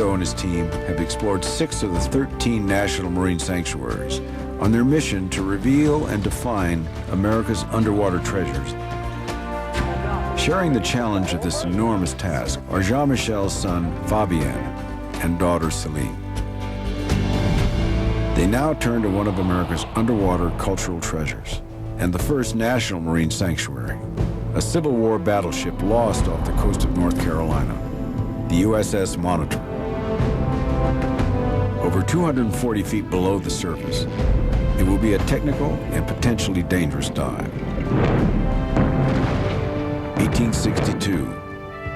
Cousteau and his team have explored 6 of the 13 national marine sanctuaries on their mission to reveal and define America's underwater treasures. Sharing the challenge of this enormous task are Jean-Michel's son, Fabien, and daughter, Celine. They now turn to one of America's underwater cultural treasures, and the first national marine sanctuary, a Civil War battleship lost off the coast of North Carolina, the USS Monitor. Over 240 feet below the surface, it will be a technical and potentially dangerous dive. 1862,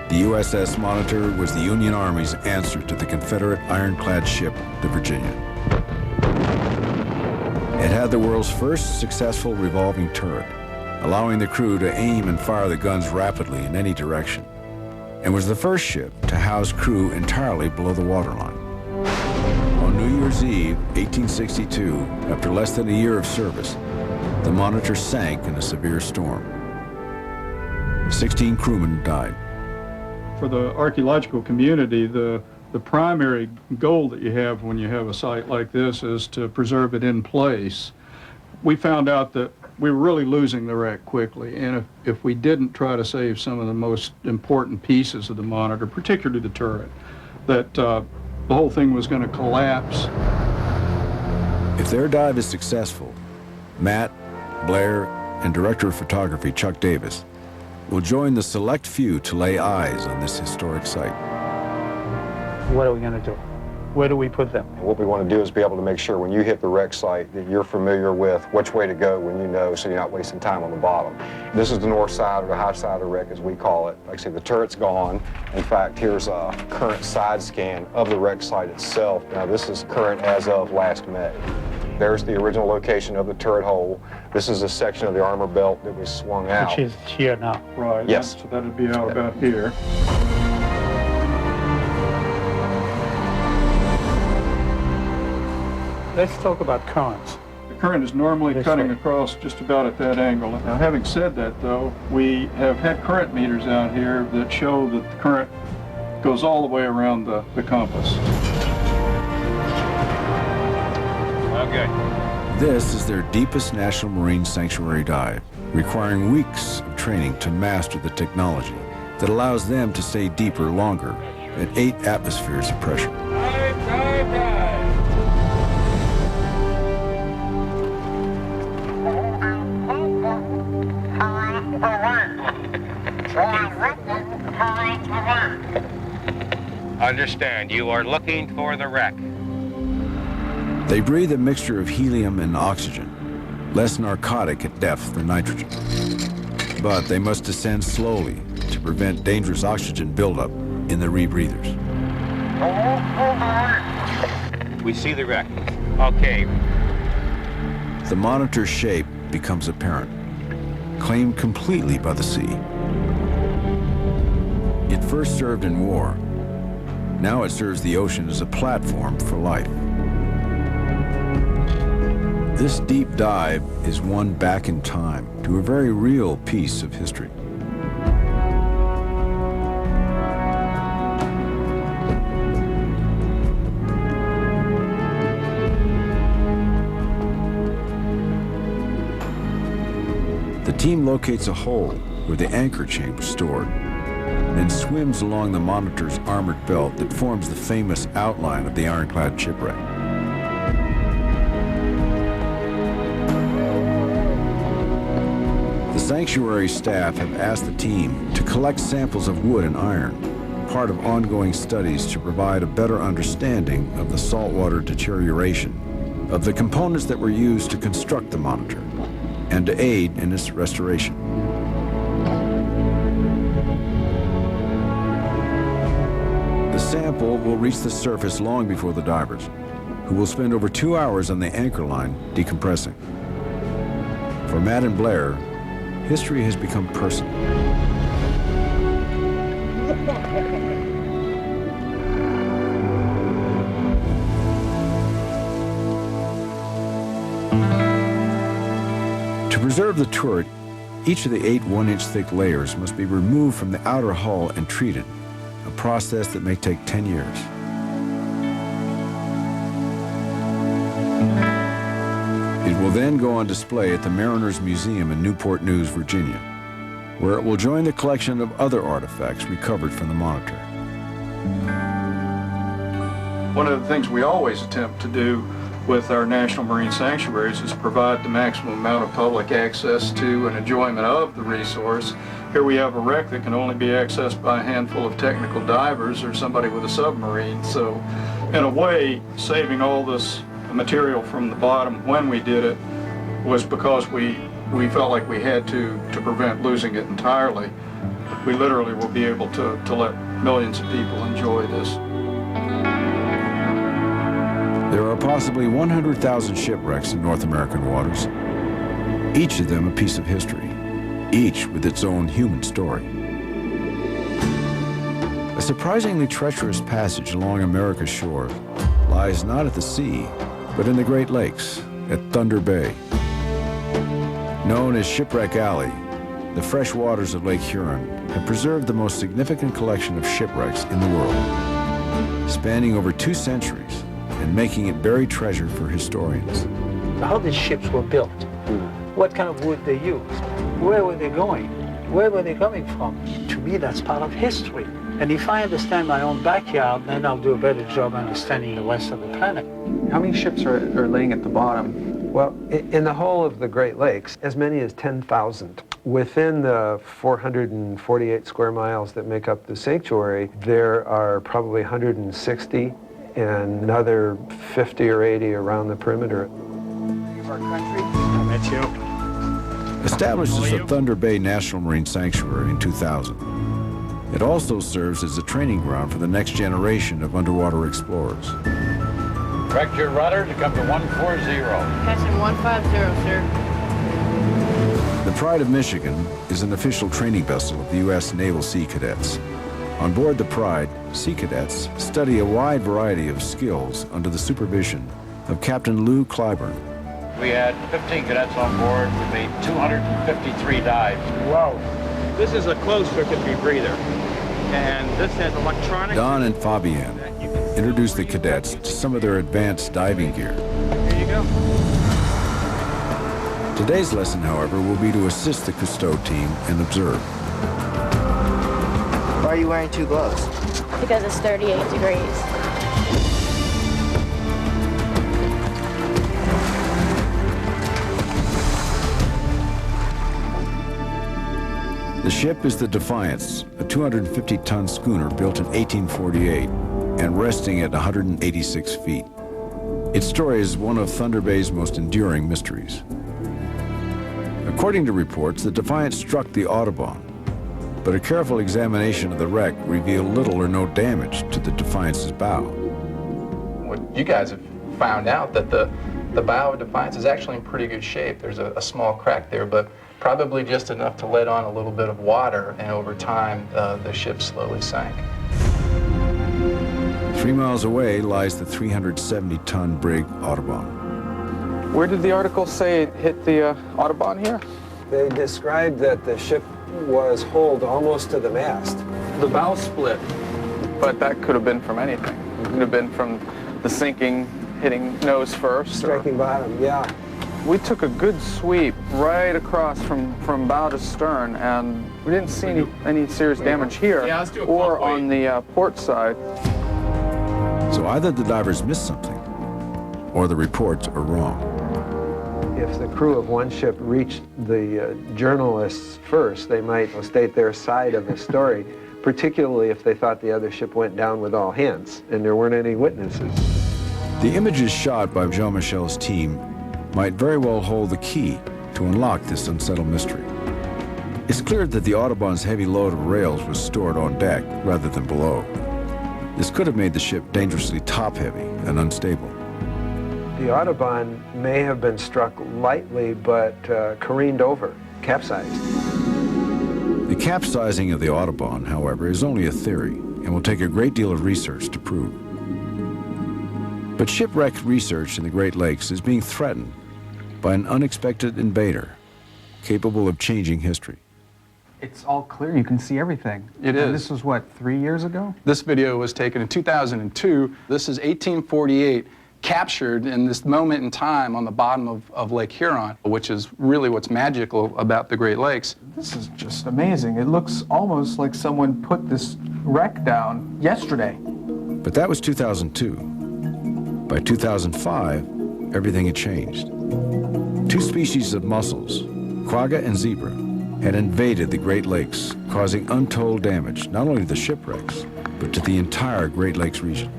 the USS Monitor was the Union Army's answer to the Confederate ironclad ship, the Virginia. It had the world's first successful revolving turret, allowing the crew to aim and fire the guns rapidly in any direction, and was the first ship to house crew entirely below the waterline. On New Year's Eve, 1862, after less than a year of service, the Monitor sank in a severe storm. 16 crewmen died. For the archaeological community, the primary goal that you have when you have a site like this is to preserve it in place. We found out that we were really losing the wreck quickly, and if we didn't try to save some of the most important pieces of the Monitor, particularly the turret, that the whole thing was going to collapse. If their dive is successful, Matt, Blair, and director of photography Chuck Davis will join the select few to lay eyes on this historic site. What are we going to do? Where do we put them? What we want to do is be able to make sure when you hit the wreck site that you're familiar with which way to go when you know, so you're not wasting time on the bottom. This is the north side, or the high side of the wreck as we call it. Like I say, the turret's gone. In fact, here's a current side scan of the wreck site itself. Now this is current as of last May. There's the original location of the turret hole. This is a section of the armor belt that was swung out. Which is here now. Right. Yes. So that'd be out about here. Let's talk about currents. The current is normally This cutting way. across just about at that angle. Now, having said that, though, we have had current meters out here that show that the current goes all the way around the compass. Okay. This is their deepest national marine sanctuary dive, requiring weeks of training to master the technology that allows them to stay deeper longer at 8 atmospheres of pressure. Understand, you are looking for the wreck. They breathe a mixture of helium and oxygen, less narcotic at depth than nitrogen. But they must descend slowly to prevent dangerous oxygen buildup in the rebreathers. We see the wreck. Okay. The Monitor's shape becomes apparent, claimed completely by the sea. It first served in war. Now it serves the ocean as a platform for life. This deep dive is one back in time to a very real piece of history. The team locates a hole where the anchor chain was stored, then swims along the Monitor's armored belt that forms the famous outline of the ironclad shipwreck. The sanctuary staff have asked the team to collect samples of wood and iron, part of ongoing studies to provide a better understanding of the saltwater deterioration of the components that were used to construct the Monitor and to aid in its restoration. The sample will reach the surface long before the divers, who will spend over 2 hours on the anchor line decompressing. For Matt and Blair, history has become personal. To preserve the turret, each of the 8 1-inch thick layers must be removed from the outer hull and treated, a process that may take 10 years. then go on display at the Mariners Museum in Newport News, Virginia, where it will join the collection of other artifacts recovered from the Monitor. One of the things we always attempt to do with our national marine sanctuaries is provide the maximum amount of public access to and enjoyment of the resource. Here we have a wreck that can only be accessed by a handful of technical divers or somebody with a submarine. So in a way, saving all this material from the bottom when we did it was because we felt like we had to prevent losing it entirely. We literally will be able to let millions of people enjoy this. There are possibly 100,000 shipwrecks in North American waters, each of them a piece of history, each with its own human story. A surprisingly treacherous passage along America's shore lies not at the sea, but in the Great Lakes, at Thunder Bay. Known as Shipwreck Alley, the fresh waters of Lake Huron have preserved the most significant collection of shipwrecks in the world, spanning over 2 centuries and making it buried treasure for historians. How the ships were built, what kind of wood they used, where were they going, where were they coming from. To me, that's part of history. And if I understand my own backyard, then I'll do a better job understanding the rest of the planet. How many ships are laying at the bottom? Well, in the whole of the Great Lakes, as many as 10,000. Within the 448 square miles that make up the sanctuary, there are probably 160 and another 50 or 80 around the perimeter. Our country, I met you. Established as the Thunder Bay National Marine Sanctuary in 2000, it also serves as a training ground for the next generation of underwater explorers. Correct your rudder to come to 140. Catching 150, sir. The Pride of Michigan is an official training vessel of the U.S. Naval Sea Cadets. On board the Pride, Sea Cadets study a wide variety of skills under the supervision of Captain Lou Clyburn. We had 15 cadets on board. We made 253 dives. Wow. This is a closed-circuit rebreather, and this has electronic... Don and Fabienne introduced the cadets to some of their advanced diving gear. Here you go. Today's lesson, however, will be to assist the Cousteau team and observe. Why are you wearing 2 gloves? Because it's 38 degrees. The ship is the Defiance, a 250-ton schooner built in 1848 and resting at 186 feet. Its story is one of Thunder Bay's most enduring mysteries. According to reports, the Defiance struck the Audubon, but a careful examination of the wreck revealed little or no damage to the Defiance's bow. What you guys have found out that the bow of Defiance is actually in pretty good shape. There's a small crack there, but probably just enough to let on a little bit of water, and over time, the ship slowly sank. 3 miles away lies the 370-ton brig Audubon. Where did the article say it hit the Audubon here? They described that the ship was holed almost to the mast. The bow split, but that could have been from anything. It could have been from the sinking, hitting nose first. Striking bottom, yeah. We took a good sweep right across from bow to stern, and we didn't see any serious damage here or on the port side. So either the divers missed something, or the reports are wrong. If the crew of one ship reached the journalists first, they might state their side of the story, particularly if they thought the other ship went down with all hands and there weren't any witnesses. The images shot by Jean-Michel's team might very well hold the key to unlock this unsettled mystery. It's clear that the Audubon's heavy load of rails was stored on deck rather than below. This could have made the ship dangerously top-heavy and unstable. The Audubon may have been struck lightly, but careened over, capsized. The capsizing of the Audubon, however, is only a theory and will take a great deal of research to prove. But shipwreck research in the Great Lakes is being threatened by an unexpected invader capable of changing history. It's all clear. You can see everything. It is. And this was, what, 3 years ago? This video was taken in 2002. This is 1848, captured in this moment in time on the bottom of Lake Huron, which is really what's magical about the Great Lakes. This is just amazing. It looks almost like someone put this wreck down yesterday. But that was 2002. By 2005, everything had changed. Two species of mussels, quagga and zebra, had invaded the Great Lakes, causing untold damage, not only to the shipwrecks, but to the entire Great Lakes region.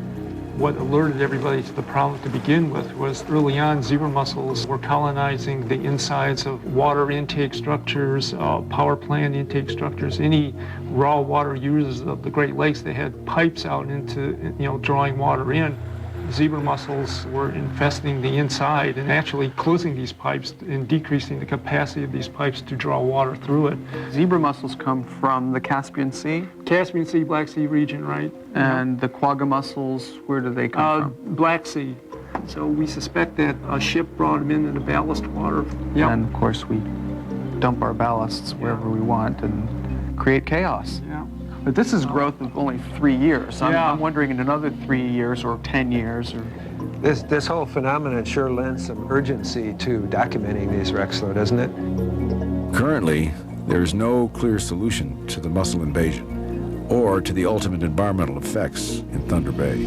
What alerted everybody to the problem to begin with was early on zebra mussels were colonizing the insides of water intake structures, power plant intake structures, any raw water users of the Great Lakes. They had pipes out into, drawing water in. Zebra mussels were infesting the inside and actually closing these pipes and decreasing the capacity of these pipes to draw water through it. Zebra mussels come from the Caspian Sea? Caspian Sea, Black Sea region, right? And the quagga mussels, where do they come from? Black Sea. So we suspect that a ship brought them in the ballast water. Yep. And of course we dump our ballasts wherever we want and create chaos. Yeah. But this is growth of only 3 years. I'm wondering in another 3 years or 10 years. Or... This whole phenomenon sure lends some urgency to documenting these wrecks, though, doesn't it? Currently, there is no clear solution to the mussel invasion or to the ultimate environmental effects in Thunder Bay.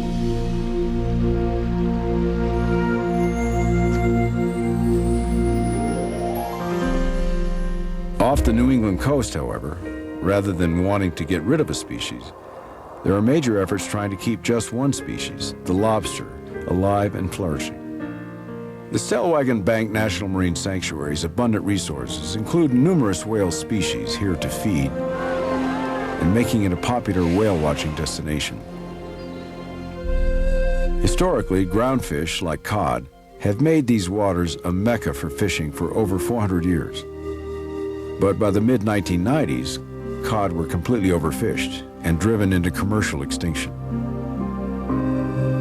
Off the New England coast, however, rather than wanting to get rid of a species, there are major efforts trying to keep just one species, the lobster, alive and flourishing. The Stellwagen Bank National Marine Sanctuary's abundant resources include numerous whale species here to feed and making it a popular whale watching destination. Historically, groundfish like cod have made these waters a mecca for fishing for over 400 years. But by the mid-1990s, cod were completely overfished and driven into commercial extinction.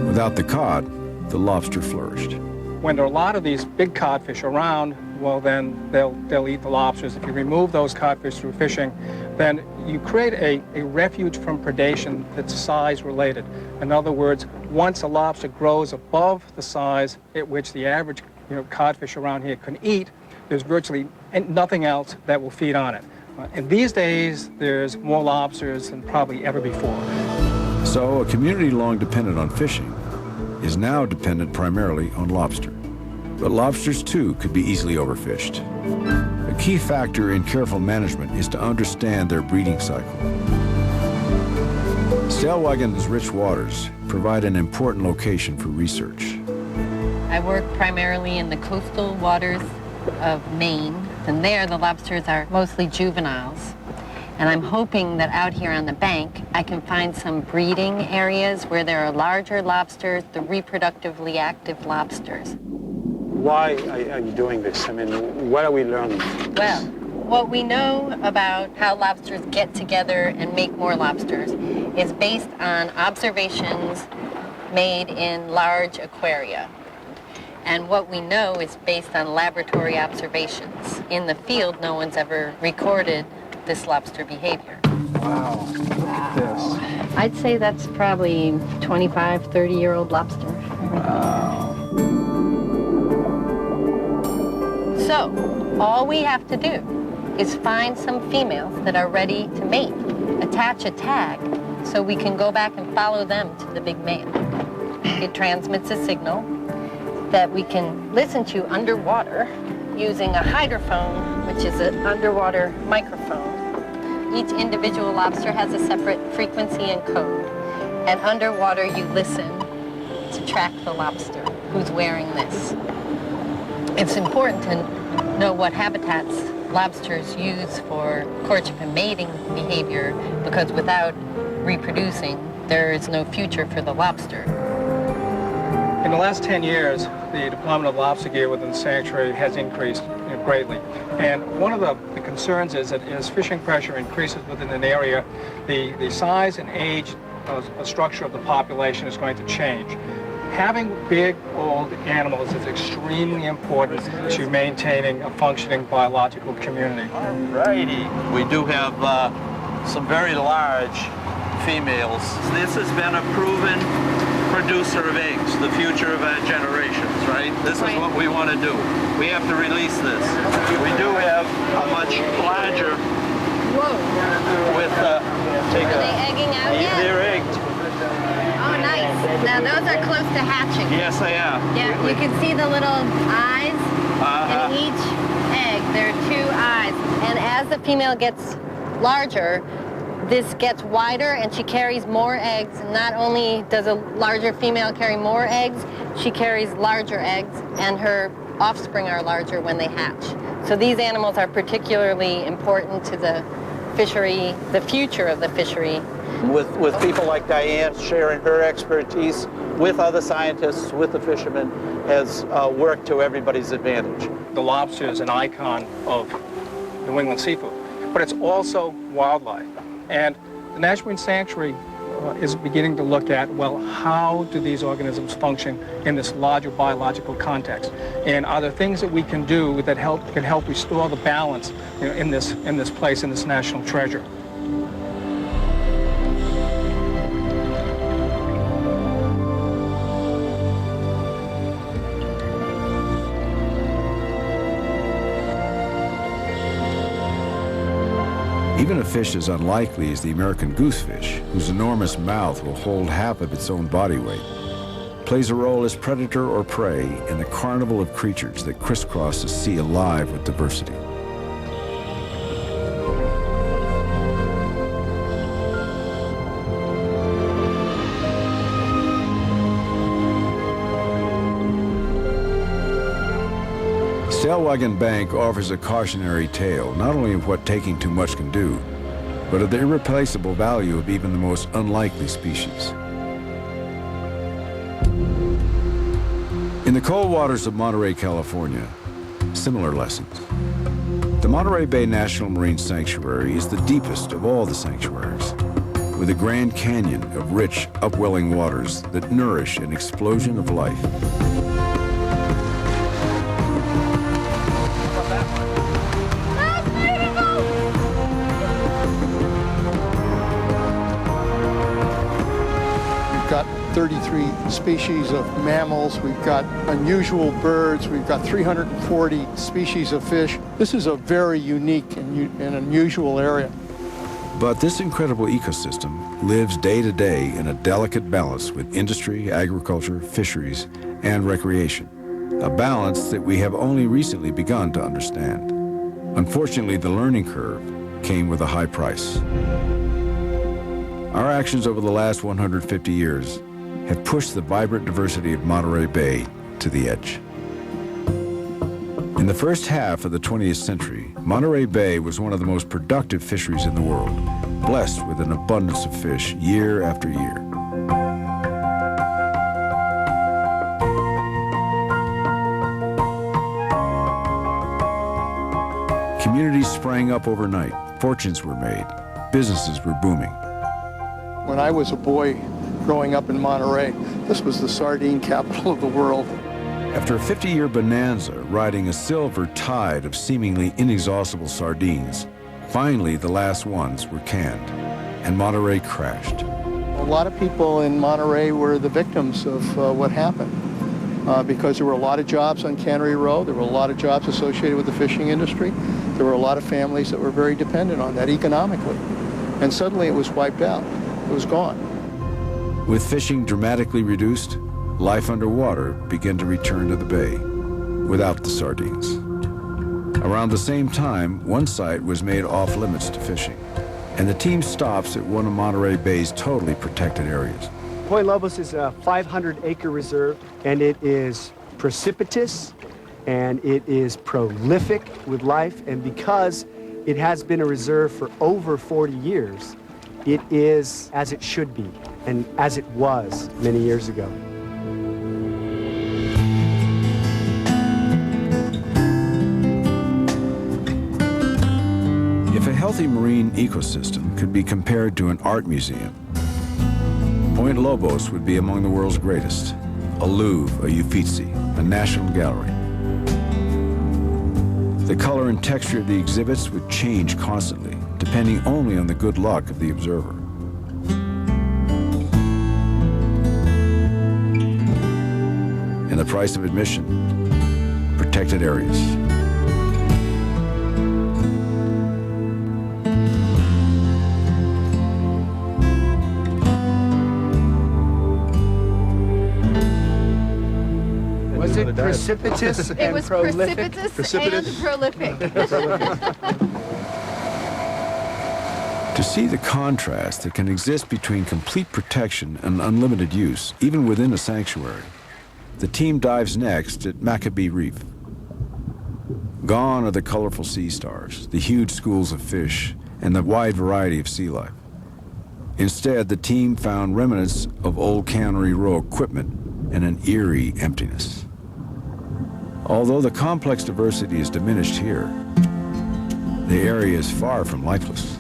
Without the cod, the lobster flourished. When there are a lot of these big codfish around, well then they'll eat the lobsters. If you remove those codfish through fishing, then you create a refuge from predation that's size related. In other words, once a lobster grows above the size at which the average codfish around here can eat, there's virtually nothing else that will feed on it. And these days, there's more lobsters than probably ever before. So a community long dependent on fishing is now dependent primarily on lobster. But lobsters, too, could be easily overfished. A key factor in careful management is to understand their breeding cycle. Stellwagen's rich waters provide an important location for research. I work primarily in the coastal waters of Maine, and there the lobsters are mostly juveniles. And I'm hoping that out here on the bank I can find some breeding areas where there are larger lobsters, the reproductively active lobsters. Why are you doing this? I mean, what are we learning? Well, what we know about how lobsters get together and make more lobsters is based on observations made in large aquaria. And what we know is based on laboratory observations. In the field, no one's ever recorded this lobster behavior. Wow, look at this. I'd say that's probably 25, 30-year-old lobster. Wow. So, all we have to do is find some females that are ready to mate, attach a tag, so we can go back and follow them to the big male. It transmits a signal that we can listen to underwater using a hydrophone, which is an underwater microphone. Each individual lobster has a separate frequency and code, and underwater you listen to track the lobster who's wearing this. It's important to know what habitats lobsters use for courtship and mating behavior, because without reproducing, there is no future for the lobster. In the last 10 years, the deployment of lobster gear within the sanctuary has increased greatly. And one of the concerns is that as fishing pressure increases within an area, the size and age structure of the population is going to change. Having big, old animals is extremely important to maintaining a functioning biological community. All righty. We do have some very large females. This has been a proven producer of eggs, the future of our generations, right? This is what we want to do. We have to release this. We do have a much larger. Whoa. With Are they egging out yet? They're egged. Oh, nice. Now those are close to hatching. Yes, they are. Yeah, you can see the little eyes in each egg. There are 2 eyes. And as the female gets larger, this gets wider and she carries more eggs. Not only does a larger female carry more eggs, she carries larger eggs, and her offspring are larger when they hatch. So these animals are particularly important to the fishery, the future of the fishery. With people like Diane sharing her expertise with other scientists, with the fishermen, has worked to everybody's advantage. The lobster is an icon of New England seafood, but it's also wildlife. And the National Marine Sanctuary is beginning to look at, well, how do these organisms function in this larger biological context? And are there things that we can do that can help restore the balance, you know, in this place, in this national treasure? Even a fish as unlikely as the American goosefish, whose enormous mouth will hold half of its own body weight, plays a role as predator or prey in the carnival of creatures that crisscross the sea alive with diversity. Stellwagen Bank offers a cautionary tale, not only of what taking too much can do, but of the irreplaceable value of even the most unlikely species. In the cold waters of Monterey, California, similar lessons. The Monterey Bay National Marine Sanctuary is the deepest of all the sanctuaries, with a Grand Canyon of rich, upwelling waters that nourish an explosion of life. We've got 33 species of mammals, we've got unusual birds, we've got 340 species of fish. This is a very unique and unusual area. But this incredible ecosystem lives day to day in a delicate balance with industry, agriculture, fisheries, and recreation. A balance that we have only recently begun to understand. Unfortunately, the learning curve came with a high price. Our actions over the last 150 years have pushed the vibrant diversity of Monterey Bay to the edge. In the first half of the 20th century, Monterey Bay was one of the most productive fisheries in the world, blessed with an abundance of fish year after year. Communities sprang up overnight, fortunes were made, businesses were booming. When I was a boy growing up in Monterey, this was the sardine capital of the world. After a 50-year bonanza riding a silver tide of seemingly inexhaustible sardines, finally the last ones were canned, and Monterey crashed. A lot of people in Monterey were the victims of what happened because there were a lot of jobs on Cannery Row, there were a lot of jobs associated with the fishing industry, there were a lot of families that were very dependent on that economically, and suddenly it was wiped out. It was gone. With fishing dramatically reduced, life underwater began to return to the bay, without the sardines. Around the same time, one site was made off limits to fishing, and the team stops at one of Monterey Bay's totally protected areas. Point Lobos is a 500-acre reserve, and it is precipitous, and it is prolific with life, and because it has been a reserve for over 40 years, it is as it should be, and as it was many years ago. If a healthy marine ecosystem could be compared to an art museum, Point Lobos would be among the world's greatest. A Louvre, a Uffizi, a National Gallery. The color and texture of the exhibits would change constantly, depending only on the good luck of the observer. and the price of admission, protected areas. Was it precipitous It and was prolific? precipitous and prolific. To see the contrast that can exist between complete protection and unlimited use, even within a sanctuary, the team dives next at Maccabee Reef. Gone are the colorful sea stars, the huge schools of fish, and the wide variety of sea life. Instead, the team found remnants of old Cannery Row equipment and an eerie emptiness. Although the complex diversity is diminished here, the area is far from lifeless.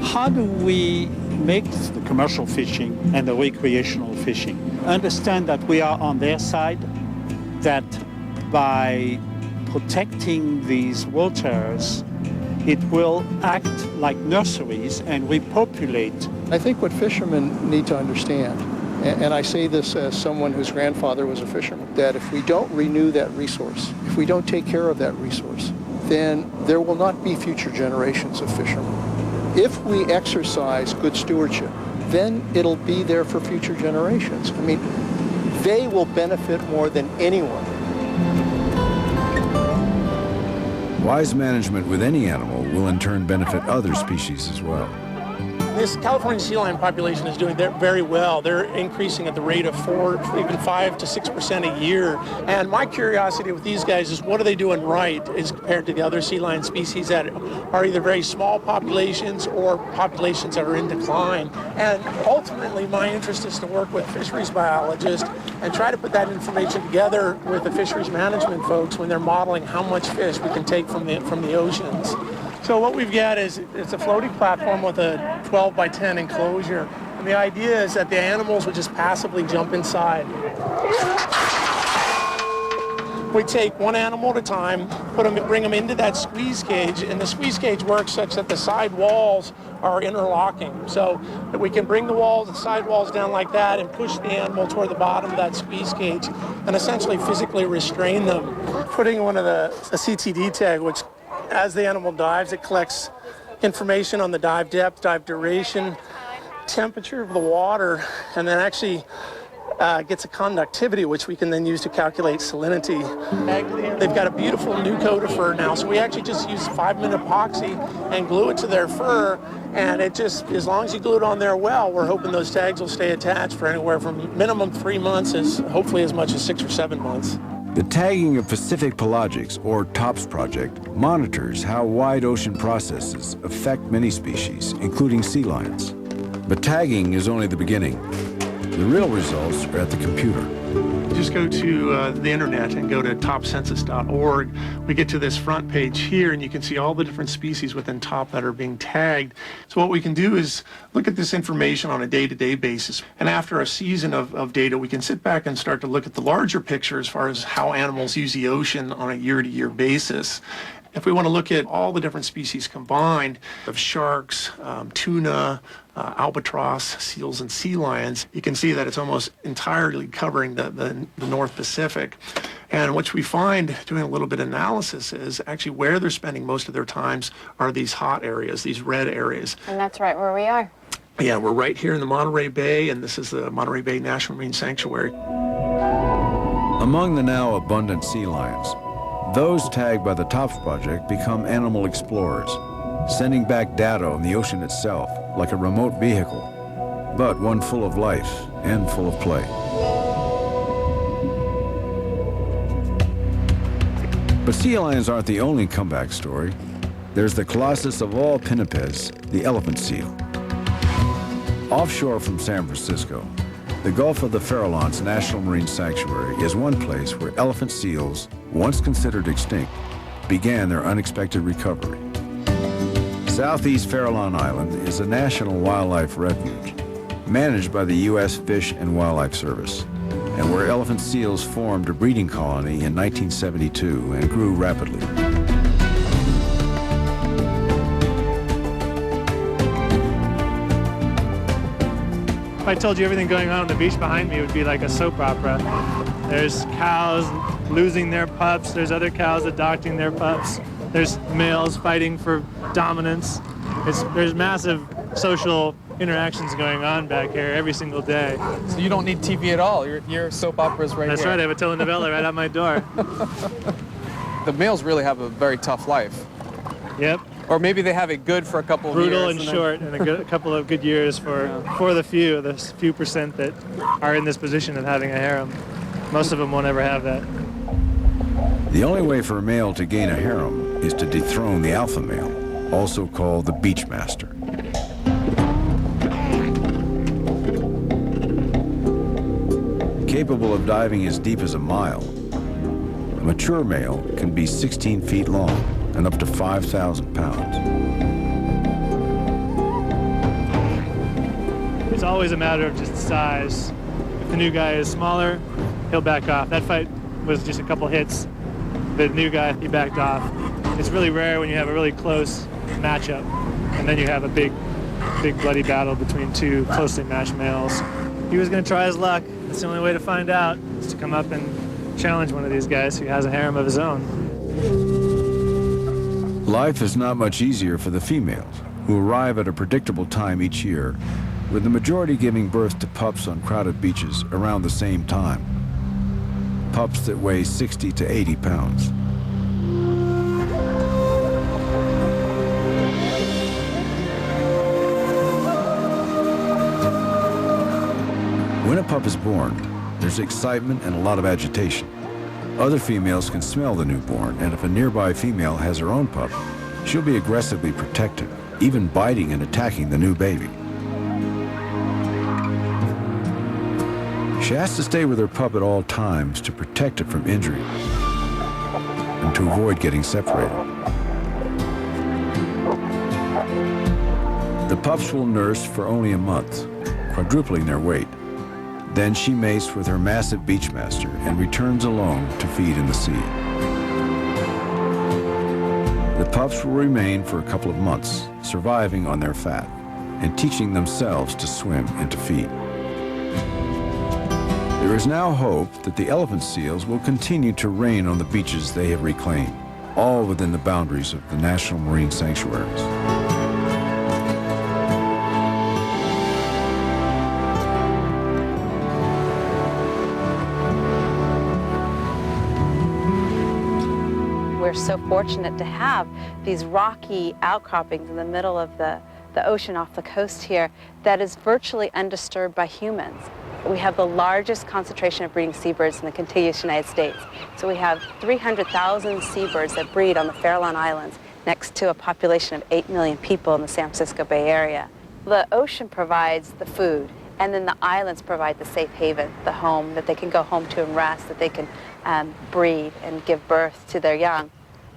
How do we make the commercial fishing and the recreational fishing understand that we are on their side, that by protecting these waters, it will act like nurseries and repopulate? I think what fishermen need to understand, and I say this as someone whose grandfather was a fisherman, that if we don't renew that resource, if we don't take care of that resource, then there will not be future generations of fishermen. If we exercise good stewardship, then it'll be there for future generations. I mean, they will benefit more than anyone. Wise management with any animal will in turn benefit other species as well. This California sea lion population is doing very well. They're increasing at the rate of 4, even 5 to 6% a year. And my curiosity with these guys is what are they doing right as compared to the other sea lion species that are either very small populations or populations that are in decline. And ultimately, my interest is to work with fisheries biologists and try to put that information together with the fisheries management folks when they're modeling how much fish we can take from the oceans. So what we've got is it's a floating platform with a 12 by 10 enclosure. And the idea is that the animals would just passively jump inside. We take one animal at a time, bring them into that squeeze cage, and the squeeze cage works such that the side walls are interlocking. So that we can bring the side walls down like that and push the animal toward the bottom of that squeeze cage and essentially physically restrain them. Putting one of a CTD tag, which as the animal dives, it collects information on the dive depth, dive duration, temperature of the water, and then actually gets a conductivity, which we can then use to calculate salinity. They've got a beautiful new coat of fur now, so we actually just use 5-minute epoxy and glue it to their fur, and it just, as long as you glue it on there well, we're hoping those tags will stay attached for anywhere from minimum 3 months, as hopefully as much as 6 or 7 months. The tagging of Pacific pelagics, or TOPS project, monitors how wide ocean processes affect many species, including sea lions. But tagging is only the beginning. The real results are at the computer. Just go to the internet and go to topcensus.org. We get to this front page here, and you can see all the different species within TOP that are being tagged. So what we can do is look at this information on a day-to-day basis. And after a season of data, we can sit back and start to look at the larger picture as far as how animals use the ocean on a year-to-year basis. If we want to look at all the different species combined of sharks, tuna, albatross, seals, and sea lions, you can see that it's almost entirely covering the North Pacific. And what we find, doing a little bit of analysis, is actually where they're spending most of their times are these hot areas, these red areas. And that's right where we are. Yeah, we're right here in the Monterey Bay, and this is the Monterey Bay National Marine Sanctuary. Among the now abundant sea lions, those tagged by the TOPS project become animal explorers, sending back data on the ocean itself like a remote vehicle, but one full of life and full of play. But sea lions aren't the only comeback story. There's the colossus of all pinnipeds, the elephant seal. Offshore from San Francisco, The Gulf of the Farallones National Marine Sanctuary is one place where elephant seals, once considered extinct, began their unexpected recovery. Southeast Farallon Island is a national wildlife refuge managed by the U.S. Fish and Wildlife Service, and where elephant seals formed a breeding colony in 1972 and grew rapidly. If I told you everything going on the beach behind me, it would be like a soap opera. There's cows losing their pups. There's other cows adopting their pups. There's males fighting for dominance. There's massive social interactions going on back here every single day. So you don't need TV at all. Your soap opera's right That's here. right. I have a telenovela right out my door. The males really have a very tough life. Yep. Or maybe they have it good for a couple of years. Brutal and short, and a couple of good years for the few percent that are in this position of having a harem. Most of them won't ever have that. The only way for a male to gain a harem is to dethrone the alpha male, also called the beach master. Capable of diving as deep as a mile, a mature male can be 16 feet long and up to 5,000 pounds. It's always a matter of just size. If the new guy is smaller, he'll back off. That fight was just a couple hits. The new guy, he backed off. It's really rare when you have a really close matchup, and then you have a big bloody battle between two closely matched males. He was going to try his luck. That's the only way to find out, is to come up and challenge one of these guys who has a harem of his own. Life is not much easier for the females, who arrive at a predictable time each year, with the majority giving birth to pups on crowded beaches around the same time. Pups that weigh 60 to 80 pounds. When a pup is born, there's excitement and a lot of agitation. Other females can smell the newborn, and if a nearby female has her own pup, she'll be aggressively protective, even biting and attacking the new baby. She has to stay with her pup at all times to protect it from injury and to avoid getting separated. The pups will nurse for only a month, quadrupling their weight. Then she mates with her massive beach master and returns alone to feed in the sea. The pups will remain for a couple of months, surviving on their fat and teaching themselves to swim and to feed. There is now hope that the elephant seals will continue to reign on the beaches they have reclaimed, all within the boundaries of the National Marine Sanctuaries. We're so fortunate to have these rocky outcroppings in the middle of the ocean off the coast here that is virtually undisturbed by humans. We have the largest concentration of breeding seabirds in the contiguous United States. So we have 300,000 seabirds that breed on the Farallon Islands next to a population of 8 million people in the San Francisco Bay Area. The ocean provides the food, and then the islands provide the safe haven, the home that they can go home to and rest, that they can breed and give birth to their young.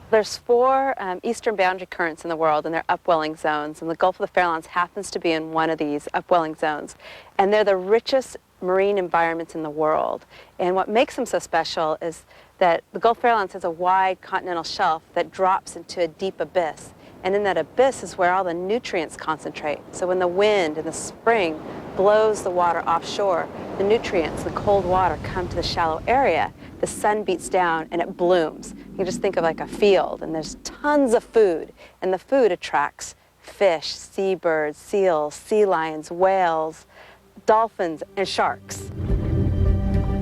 There's 4 eastern boundary currents in the world, and they're upwelling zones, and the Gulf of the Farallones happens to be in one of these upwelling zones. And they're the richest marine environments in the world. And what makes them so special is that the Gulf Farallones has a wide continental shelf that drops into a deep abyss. And in that abyss is where all the nutrients concentrate. So when the wind in the spring blows the water offshore, the nutrients, the cold water, come to the shallow area. The sun beats down and it blooms. You just think of like a field, and there's tons of food. And the food attracts fish, seabirds, seals, sea lions, whales, dolphins, and sharks.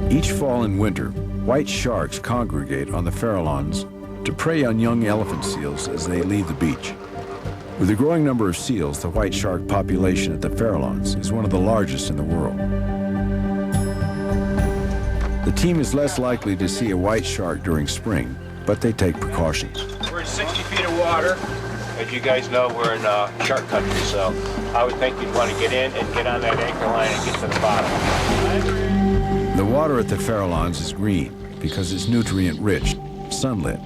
Each fall and winter, white sharks congregate on the Farallones to prey on young elephant seals as they leave the beach. With a growing number of seals, the white shark population at the Farallones is one of the largest in the world. The team is less likely to see a white shark during spring, but they take precautions. We're in 60 feet of water. As you guys know, we're in shark country, so I would think you'd want to get in and get on that anchor line and get to the bottom. The water at the Farallones is green because it's nutrient-rich, sunlit,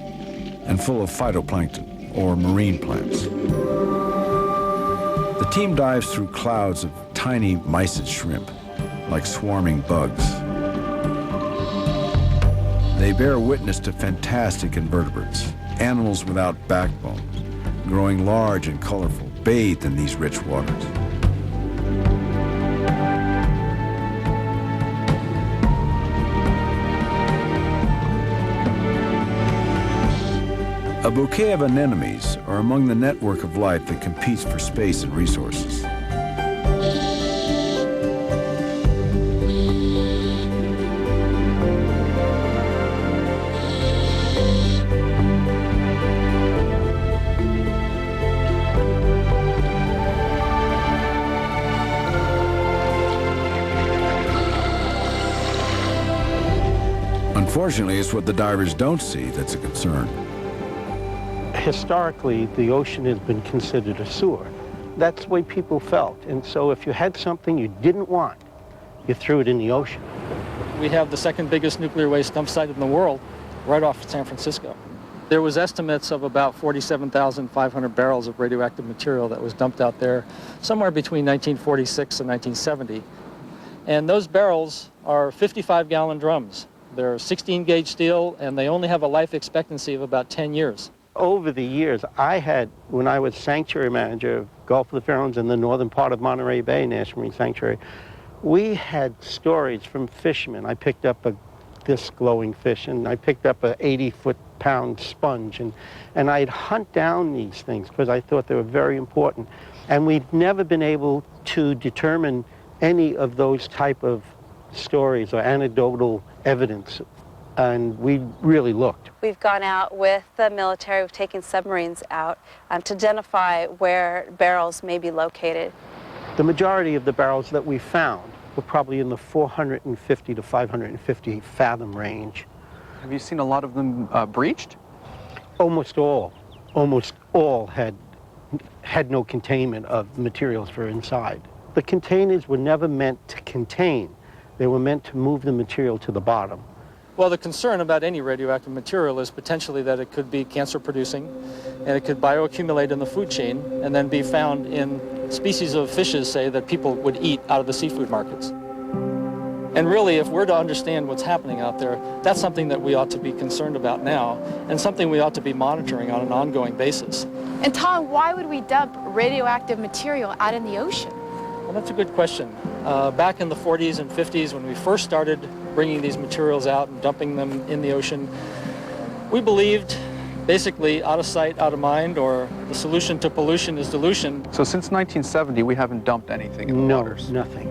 and full of phytoplankton, or marine plants. The team dives through clouds of tiny mysid shrimp, like swarming bugs. They bear witness to fantastic invertebrates, animals without backbones, growing large and colorful, bathed in these rich waters. A bouquet of anemones are among the network of life that competes for space and resources. Unfortunately, it's what the divers don't see that's a concern. Historically, the ocean has been considered a sewer. That's the way people felt. And so if you had something you didn't want, you threw it in the ocean. We have the second biggest nuclear waste dump site in the world, right off San Francisco. There was estimates of about 47,500 barrels of radioactive material that was dumped out there somewhere between 1946 and 1970. And those barrels are 55-gallon drums. They're 16-gauge steel, and they only have a life expectancy of about 10 years. Over the years, when I was sanctuary manager of Gulf of the Farallones in the northern part of Monterey Bay National Marine Sanctuary, we had stories from fishermen. I picked up this glowing fish, and I picked up a 80-foot-pound sponge, and I'd hunt down these things because I thought they were very important. And we've never been able to determine any of those type of stories or anecdotal evidence, and we really looked. We've gone out with the military, we've taken submarines out to identify where barrels may be located. The majority of the barrels that we found were probably in the 450 to 550 fathom range. Have you seen a lot of them breached? Almost all had no containment of materials for inside. The containers were never meant to contain. They were meant to move the material to the bottom. Well, the concern about any radioactive material is potentially that it could be cancer-producing, and it could bioaccumulate in the food chain and then be found in species of fishes, say, that people would eat out of the seafood markets. And really, if we're to understand what's happening out there, that's something that we ought to be concerned about now, and something we ought to be monitoring on an ongoing basis. And Tom, why would we dump radioactive material out in the ocean? Well, that's a good question. Back in the 40s and 50s, when we first started bringing these materials out and dumping them in the ocean, we believed basically out of sight, out of mind, or the solution to pollution is dilution. So since 1970, we haven't dumped anything in the waters? No, nothing.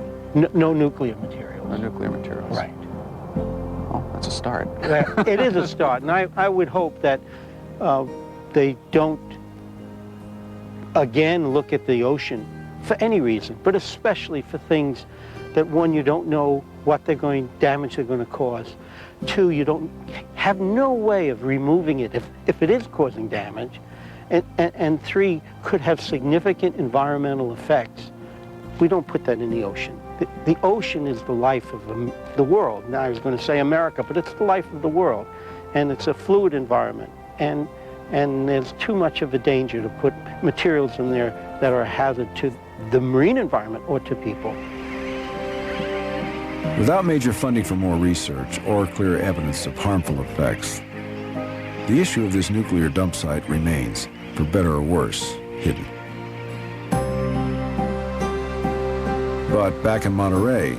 No nuclear materials. No nuclear materials. Right. Well, that's a start. It is a start, and I would hope that they don't again look at the ocean for any reason, but especially for things that, one, you don't know what damage they're going to cause. Two, you don't have no way of removing it if it is causing damage. And three, could have significant environmental effects. We don't put that in the ocean. The ocean is the life of the world. Now I was going to say America, but it's the life of the world. And it's a fluid environment. And there's too much of a danger to put materials in there that are a hazard to the marine environment or to people. Without major funding for more research or clear evidence of harmful effects, the issue of this nuclear dump site remains, for better or worse, hidden. But back in Monterey,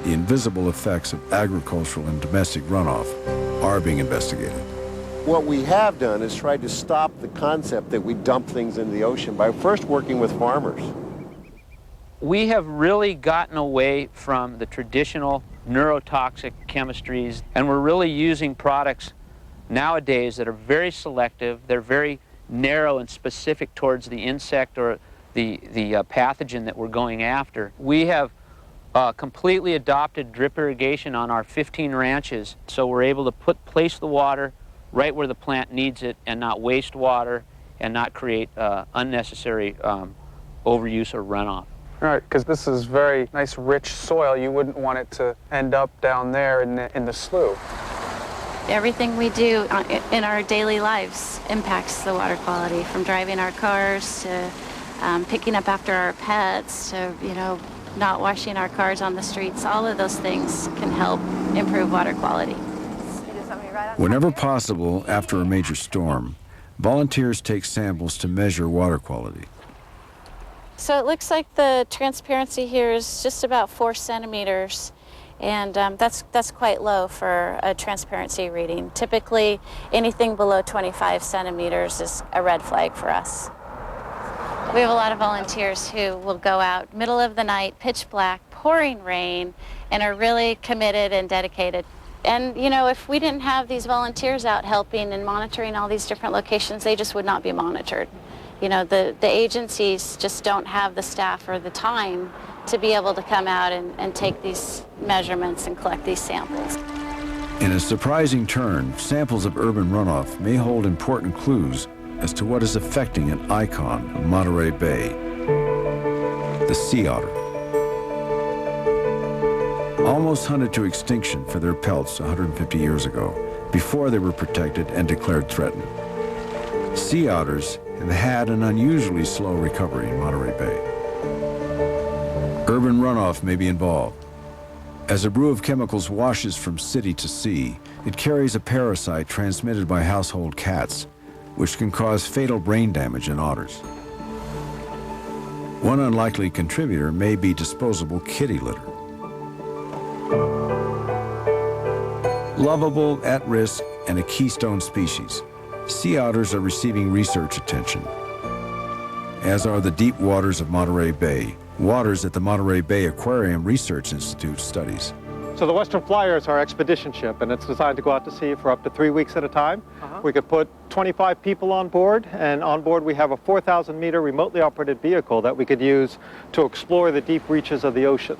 the invisible effects of agricultural and domestic runoff are being investigated. What we have done is tried to stop the concept that we dump things into the ocean by first working with farmers. We have really gotten away from the traditional neurotoxic chemistries, and we're really using products nowadays that are very selective. They're very narrow and specific towards the insect or the pathogen that we're going after. We have completely adopted drip irrigation on our 15 ranches, so we're able to place the water right where the plant needs it and not waste water and not create unnecessary overuse or runoff. Right, because this is very nice, rich soil. You wouldn't want it to end up down there in the slough. Everything we do in our daily lives impacts the water quality, from driving our cars to picking up after our pets to, not washing our cars on the streets. All of those things can help improve water quality. Whenever possible, after a major storm, volunteers take samples to measure water quality. So it looks like the transparency here is just about 4 centimeters, and that's quite low for a transparency reading. Typically, anything below 25 centimeters is a red flag for us. We have a lot of volunteers who will go out middle of the night, pitch black, pouring rain, and are really committed and dedicated. And, if we didn't have these volunteers out helping and monitoring all these different locations, they just would not be monitored. The agencies just don't have the staff or the time to be able to come out and take these measurements and collect these samples. In a surprising turn, samples of urban runoff may hold important clues as to what is affecting an icon of Monterey Bay, the sea otter. Almost hunted to extinction for their pelts 150 years ago, before they were protected and declared threatened. Sea otters have had an unusually slow recovery in Monterey Bay. Urban runoff may be involved. As a brew of chemicals washes from city to sea, it carries a parasite transmitted by household cats, which can cause fatal brain damage in otters. One unlikely contributor may be disposable kitty litter. Lovable, at risk, and a keystone species, sea otters are receiving research attention, as are the deep waters of Monterey Bay, waters that the Monterey Bay Aquarium Research Institute studies. So the Western Flyer is our expedition ship, and it's designed to go out to sea for up to 3 weeks at a time. We could put 25 people on board, and on board we have a 4,000-meter remotely operated vehicle that we could use to explore the deep reaches of the ocean.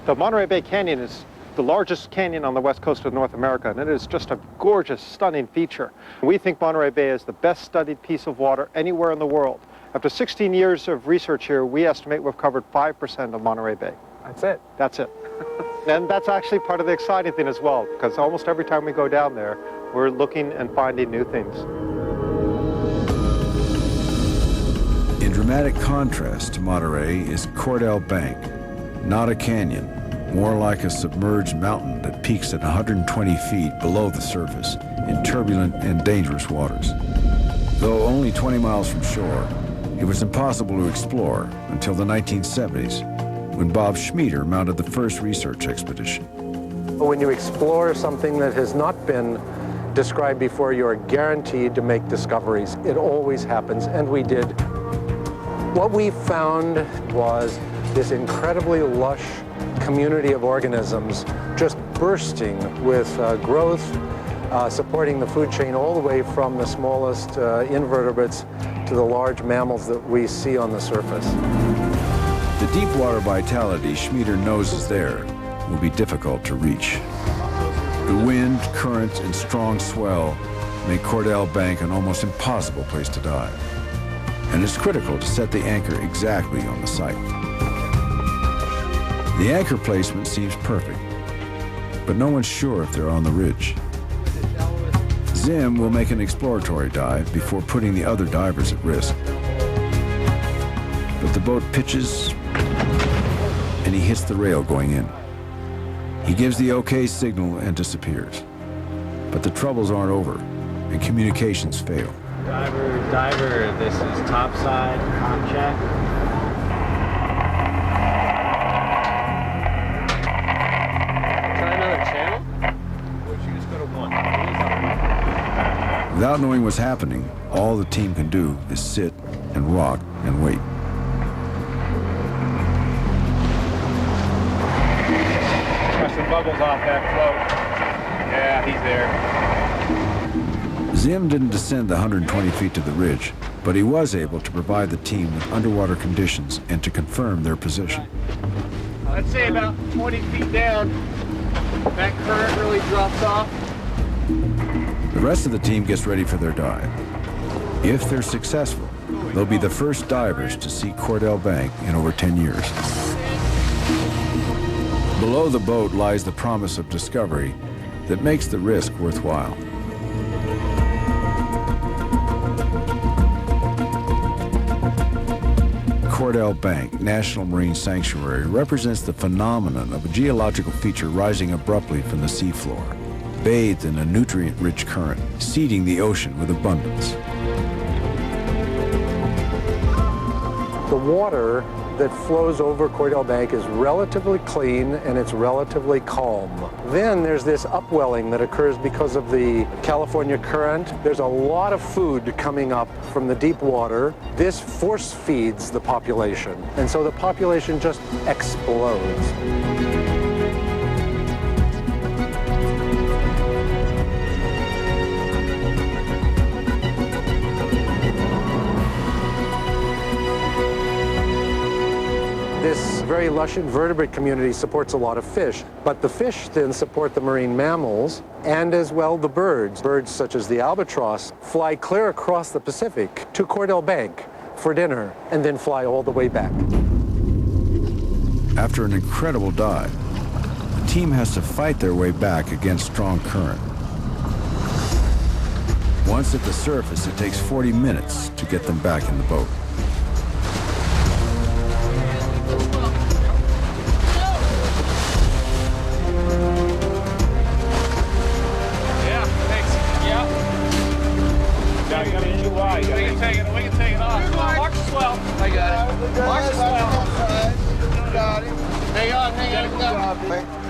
The Monterey Bay Canyon is the largest canyon on the west coast of North America, and it is just a gorgeous, stunning feature. We think Monterey Bay is the best studied piece of water anywhere in the world. After 16 years of research here, we estimate we've covered 5% of Monterey Bay. That's it? That's it. And that's actually part of the exciting thing as well, because almost every time we go down there, we're looking and finding new things. In dramatic contrast to Monterey is Cordell Bank, not a canyon, more like a submerged mountain that peaks at 120 feet below the surface in turbulent and dangerous waters. Though only 20 miles from shore, it was impossible to explore until the 1970s, when Bob Schmieder mounted the first research expedition. When you explore something that has not been described before, you are guaranteed to make discoveries. It always happens, and we did. What we found was this incredibly lush community of organisms just bursting with growth, supporting the food chain all the way from the smallest invertebrates to the large mammals that we see on the surface. The deep water vitality Schmieder knows is there will be difficult to reach. The wind, currents, and strong swell make Cordell Bank an almost impossible place to dive. And it's critical to set the anchor exactly on the site. The anchor placement seems perfect, but no one's sure if they're on the ridge. Zim will make an exploratory dive before putting the other divers at risk. But the boat pitches, and he hits the rail going in. He gives the OK signal and disappears. But the troubles aren't over, and communications fail. Diver, this is topside, com check. Try another channel? Or should you just go to one? Without knowing what's happening, all the team can do is sit and rock and wait. Got some bubbles off that float. Yeah, he's there. Zim didn't descend the 120 feet to the ridge, but he was able to provide the team with underwater conditions and to confirm their position. Let's say about 20 feet down. That current really drops off. The rest of the team gets ready for their dive. If they're successful, they'll be the first divers to see Cordell Bank in over 10 years. Below the boat lies the promise of discovery that makes the risk worthwhile. Cordell Bank National Marine Sanctuary represents the phenomenon of a geological feature rising abruptly from the seafloor, bathed in a nutrient-rich current, seeding the ocean with abundance. The water that flows over Cordell Bank is relatively clean and it's relatively calm. Then there's this upwelling that occurs because of the California current. There's a lot of food coming up from the deep water. This force feeds the population, and so the population just explodes. This very lush invertebrate community supports a lot of fish, but the fish then support the marine mammals and as well the birds. Birds such as the albatross fly clear across the Pacific to Cordell Bank for dinner and then fly all the way back. After an incredible dive, the team has to fight their way back against strong current. Once at the surface, it takes 40 minutes to get them back in the boat.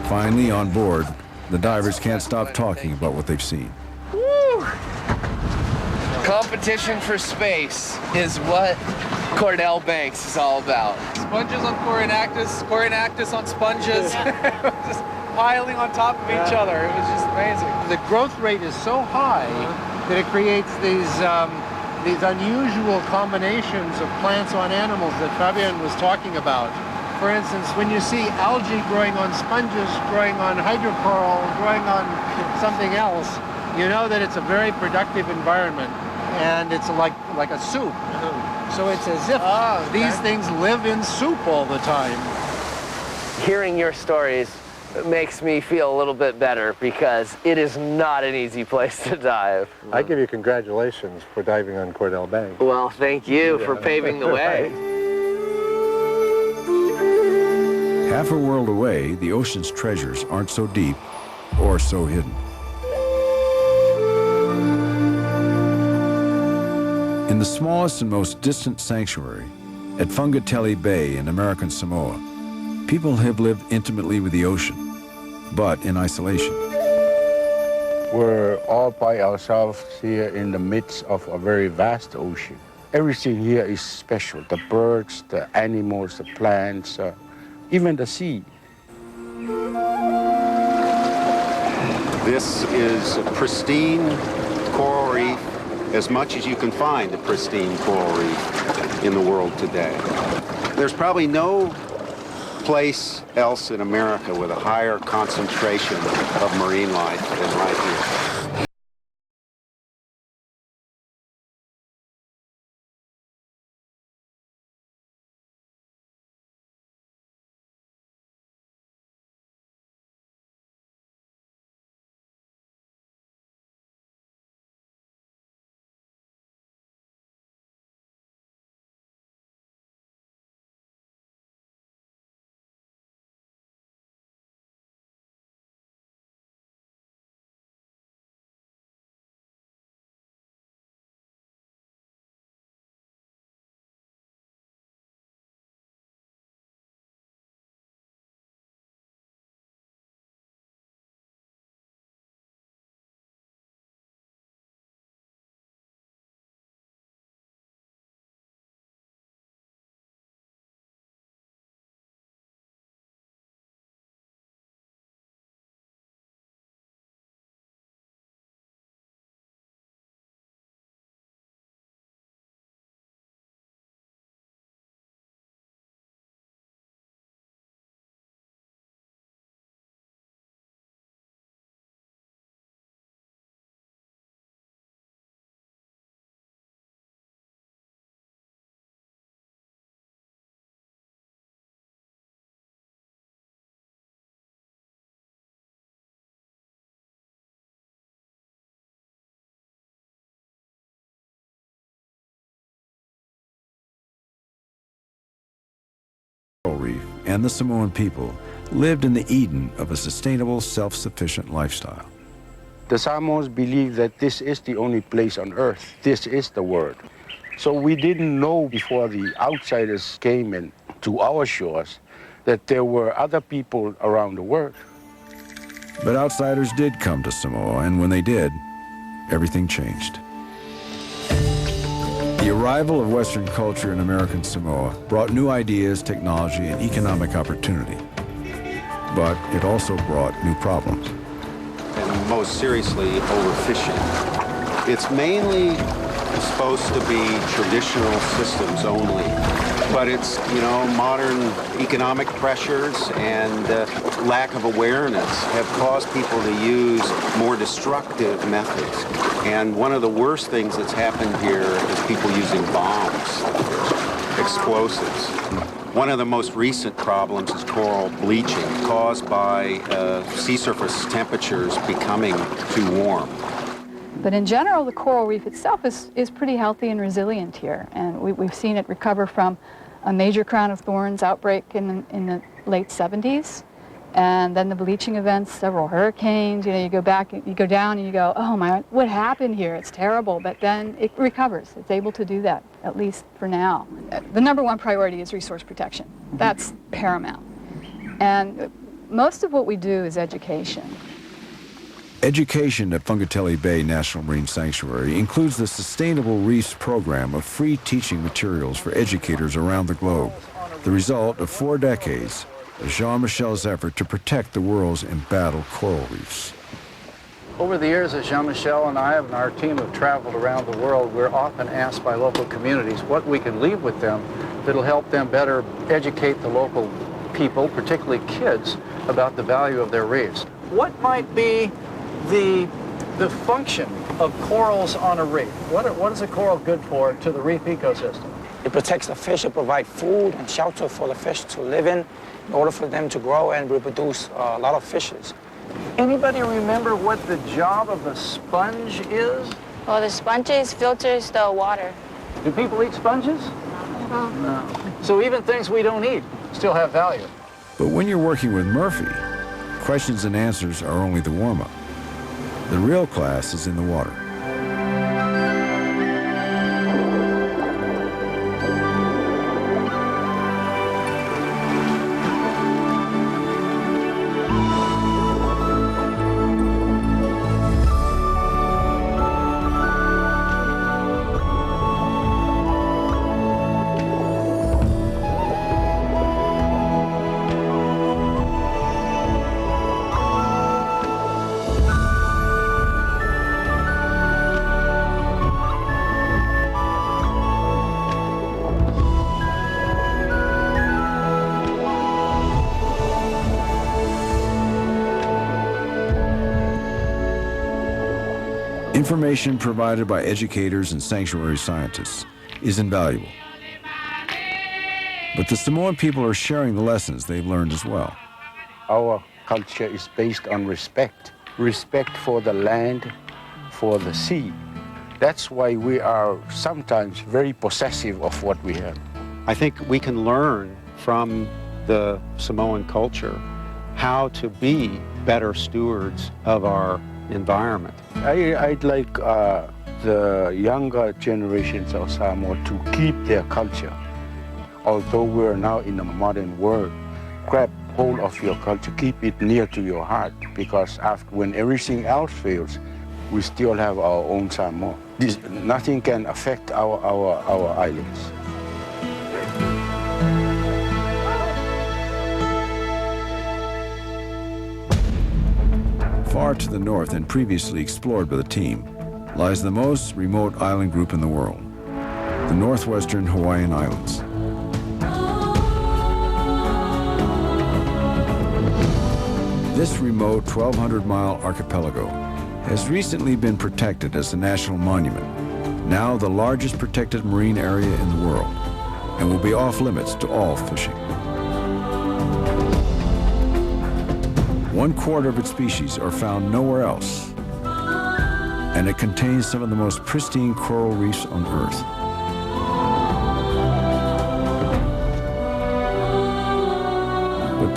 Finally, on board, the divers can't stop talking about what they've seen. Woo! Competition for space is what Cordell Banks is all about. Sponges on Coronactus on sponges, just piling on top of each other. It was just amazing. The growth rate is so high that it creates these unusual combinations of plants on animals that Fabian was talking about. For instance, when you see algae growing on sponges, growing on hydrocoral, growing on something else, you know that it's a very productive environment, and it's like a soup. So it's as if these things live in soup all the time. Hearing your stories makes me feel a little bit better because it is not an easy place to dive. I give you congratulations for diving on Cordell Bank. Well, thank you for paving the way. Half a world away, the ocean's treasures aren't so deep or so hidden. In the smallest and most distant sanctuary, at Fungatelli Bay in American Samoa, people have lived intimately with the ocean, but in isolation. We're all by ourselves here in the midst of a very vast ocean. Everything here is special. The birds, the animals, the plants, even the sea. This is a pristine coral reef, as much as you can find a pristine coral reef in the world today. There's probably no place else in America with a higher concentration of marine life than right here. and the Samoan people lived in the Eden of a sustainable, self-sufficient lifestyle. The Samoans believe that this is the only place on earth. This is the world. So we didn't know before the outsiders came in to our shores that there were other people around the world. But outsiders did come to Samoa, and when they did, everything changed. The arrival of Western culture in American Samoa brought new ideas, technology, and economic opportunity. But it also brought new problems. And most seriously, overfishing. It's mainly supposed to be traditional systems only, but it's, modern economic pressures and lack of awareness have caused people to use more destructive methods. And one of the worst things that's happened here is people using bombs, explosives. One of the most recent problems is coral bleaching caused by sea surface temperatures becoming too warm. But in general, the coral reef itself is pretty healthy and resilient here, and we've seen it recover from a major crown of thorns outbreak in the late 70s, and then the bleaching events, several hurricanes. You go back, you go down, and you go, oh my, what happened here? It's terrible. But then it recovers. It's able to do that, at least for now. The number one priority is resource protection. That's paramount. And most of what we do is education. Education at Whangatele Bay National Marine Sanctuary includes the Sustainable Reefs program of free teaching materials for educators around the globe, the result of 4 decades of Jean-Michel's effort to protect the world's embattled coral reefs. Over the years, as Jean-Michel and I and our team have traveled around the world, we're often asked by local communities what we can leave with them that'll help them better educate the local people, particularly kids, about the value of their reefs. What might be the function of corals on a reef? What is a coral good for to the reef ecosystem? It protects the fish, it provides food and shelter for the fish to live in order for them to grow and reproduce a lot of fishes. Anybody remember what the job of a sponge is? Well, the sponges filters the water. Do people eat sponges? No. So even things we don't eat still have value. But when you're working with Murphy, questions and answers are only the warm-up. The real class is in the water. Information provided by educators and sanctuary scientists is invaluable. But the Samoan people are sharing the lessons they've learned as well. Our culture is based on respect. Respect for the land, for the sea. That's why we are sometimes very possessive of what we have. I think we can learn from the Samoan culture how to be better stewards of our environment. I'd like the younger generations of Samoa to keep their culture. Although we're now in a modern world, grab hold of your culture, keep it near to your heart, because when everything else fails, we still have our own Samoa. Nothing can affect our islands. Far to the north and previously explored by the team lies the most remote island group in the world, the northwestern Hawaiian Islands. This remote 1,200-mile archipelago has recently been protected as a national monument, now the largest protected marine area in the world, and will be off limits to all fishing. 1/4 of its species are found nowhere else, and it contains some of the most pristine coral reefs on Earth.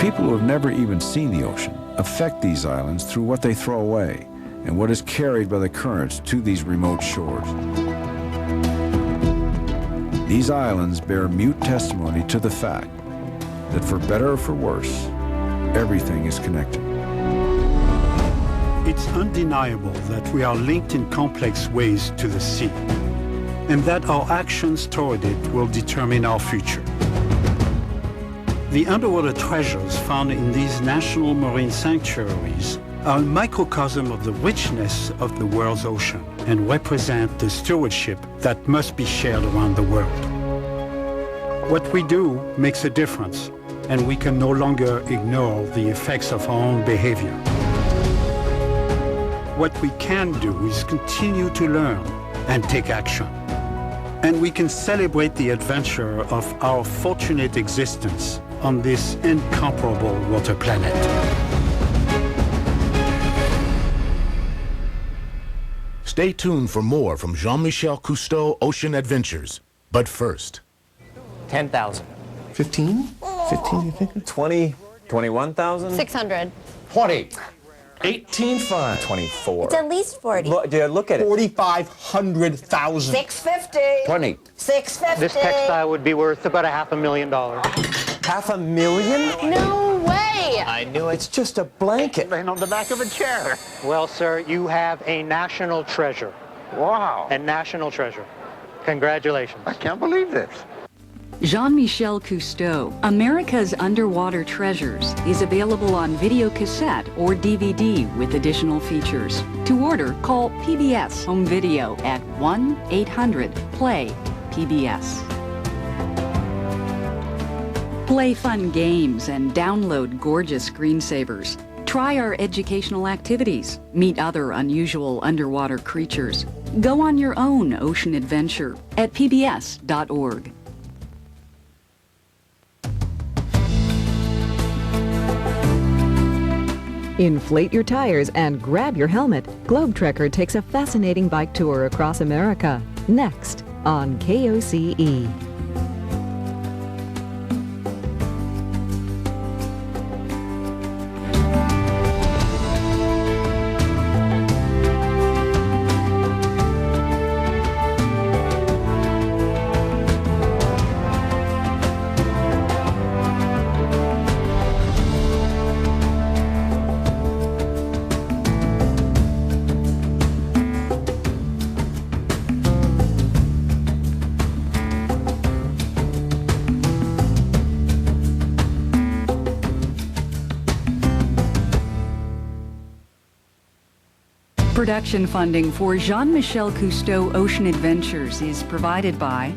people who have never even seen the ocean affect these islands through what they throw away and what is carried by the currents to these remote shores. These islands bear mute testimony to the fact that for better or for worse, everything is connected. It's undeniable that we are linked in complex ways to the sea, and that our actions toward it will determine our future. The underwater treasures found in these national marine sanctuaries are a microcosm of the richness of the world's ocean and represent the stewardship that must be shared around the world. What we do makes a difference, and we can no longer ignore the effects of our own behavior. What we can do is continue to learn and take action. And we can celebrate the adventure of our fortunate existence on this incomparable water planet. Stay tuned for more from Jean-Michel Cousteau Ocean Adventures. But first... 10,000. 15? 15, you think? 20, 21,000? 600. 20. 18.5. 24. It's at least 40. Look at it. 4,500,000. 650. 20. 650. This textile would be worth about $500,000. $500,000? No way! I knew it's just a blanket. Laying on the back of a chair. Well, sir, you have a national treasure. Wow. A national treasure. Congratulations. I can't believe this. Jean-Michel Cousteau, America's Underwater Treasures, is available on video cassette or DVD with additional features. To order, call PBS Home Video at 1-800-PLAY-PBS. Play fun games and download gorgeous screensavers. Try our educational activities. Meet other unusual underwater creatures. Go on your own ocean adventure at pbs.org. Inflate your tires and grab your helmet. Globe Trekker takes a fascinating bike tour across America. Next on KOCE. Production funding for Jean-Michel Cousteau Ocean Adventures is provided by...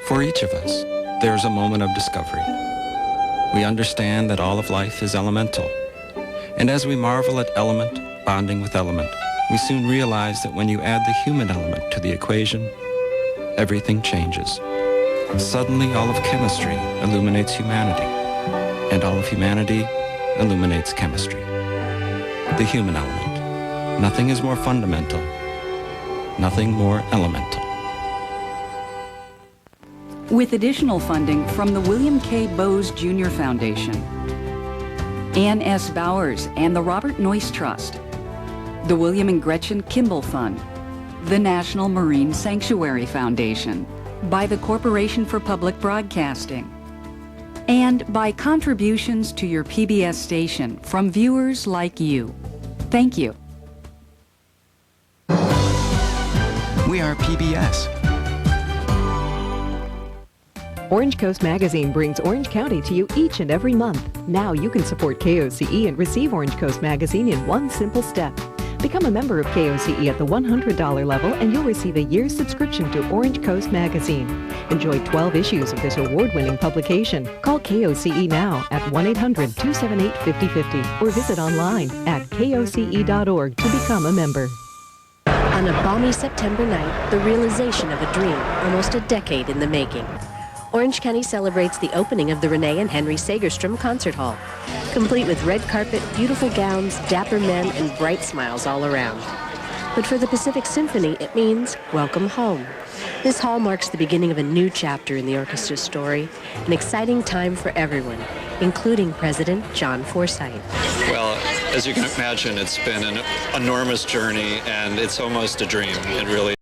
For each of us, there is a moment of discovery. We understand that all of life is elemental. And as we marvel at element bonding with element, we soon realize that when you add the human element to the equation, everything changes. Suddenly, all of chemistry illuminates humanity, and all of humanity illuminates chemistry. The human element. Nothing is more fundamental, nothing more elemental. With additional funding from the William K. Bowes Jr. Foundation, Ann S. Bowers and the Robert Noyce Trust, the William and Gretchen Kimball Fund, the National Marine Sanctuary Foundation, by the Corporation for Public Broadcasting, and by contributions to your PBS station from viewers like you. Thank you. We are PBS. Orange Coast Magazine brings Orange County to you each and every month. Now you can support KOCE and receive Orange Coast Magazine in one simple step. Become a member of KOCE at the $100 level and you'll receive a year's subscription to Orange Coast Magazine. Enjoy 12 issues of this award-winning publication. Call KOCE now at 1-800-278-5050 or visit online at koce.org to become a member. On a balmy September night, the realization of a dream almost a decade in the making. Orange County celebrates the opening of the Renee and Henry Sagerstrom Concert Hall, complete with red carpet, beautiful gowns, dapper men, and bright smiles all around. But for the Pacific Symphony, it means welcome home. This hall marks the beginning of a new chapter in the orchestra's story, an exciting time for everyone, including President John Forsyth. Well, as you can imagine, it's been an enormous journey, and it's almost a dream. It really